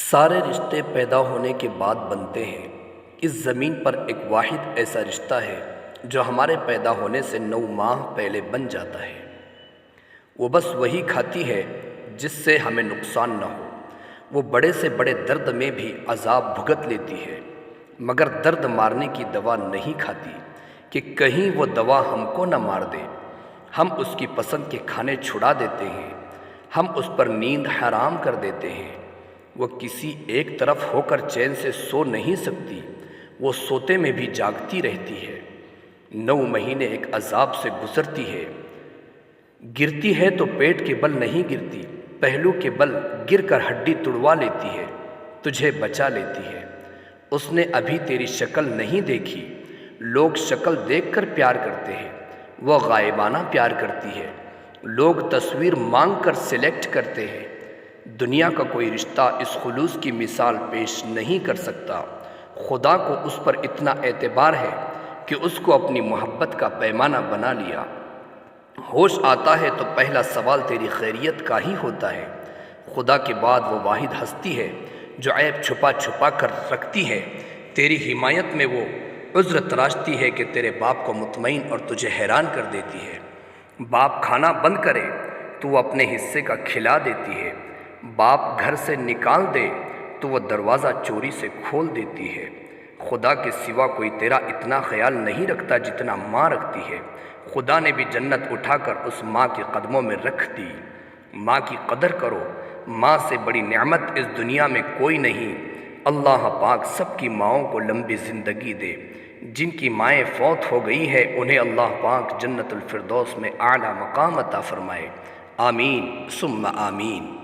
سارے رشتے پیدا ہونے کے بعد بنتے ہیں۔ اس زمین پر ایک واحد ایسا رشتہ ہے جو ہمارے پیدا ہونے سے 9 ماہ پہلے بن جاتا ہے۔ وہ بس وہی کھاتی ہے جس سے ہمیں نقصان نہ ہو۔ وہ بڑے سے بڑے درد میں بھی عذاب بھگت لیتی ہے، مگر درد مارنے کی دوا نہیں کھاتی کہ کہیں وہ دوا ہم کو نہ مار دے۔ ہم اس کی پسند کے کھانے چھڑا دیتے ہیں، ہم اس پر نیند حرام کر دیتے ہیں۔ وہ کسی ایک طرف ہو کر چین سے سو نہیں سکتی، وہ سوتے میں بھی جاگتی رہتی ہے۔ 9 مہینے ایک عذاب سے گزرتی ہے۔ گرتی ہے تو پیٹ کے بل نہیں گرتی، پہلو کے بل گر کر ہڈی توڑوا لیتی ہے، تجھے بچا لیتی ہے۔ اس نے ابھی تیری شکل نہیں دیکھی، لوگ شکل دیکھ کر پیار کرتے ہیں، وہ غائبانہ پیار کرتی ہے، لوگ تصویر مانگ کر سلیکٹ کرتے ہیں۔ دنیا کا کوئی رشتہ اس خلوص کی مثال پیش نہیں کر سکتا۔ خدا کو اس پر اتنا اعتبار ہے کہ اس کو اپنی محبت کا پیمانہ بنا لیا۔ ہوش آتا ہے تو پہلا سوال تیری خیریت کا ہی ہوتا ہے۔ خدا کے بعد وہ واحد ہستی ہے جو عیب چھپا چھپا کر رکھتی ہے۔ تیری حمایت میں وہ عذر تراشتی ہے کہ تیرے باپ کو مطمئن اور تجھے حیران کر دیتی ہے۔ باپ کھانا بند کرے تو وہ اپنے حصے کا کھلا دیتی ہے۔ باپ گھر سے نکال دے تو وہ دروازہ چوری سے کھول دیتی ہے۔ خدا کے سوا کوئی تیرا اتنا خیال نہیں رکھتا جتنا ماں رکھتی ہے۔ خدا نے بھی جنت اٹھا کر اس ماں کے قدموں میں رکھ دی۔ ماں کی قدر کرو، ماں سے بڑی نعمت اس دنیا میں کوئی نہیں۔ اللہ پاک سب کی ماؤں کو لمبی زندگی دے۔ جن کی مائیں فوت ہو گئی ہے انہیں اللہ پاک جنت الفردوس میں اعلیٰ مقام عطا فرمائے۔ آمین ثم آمین۔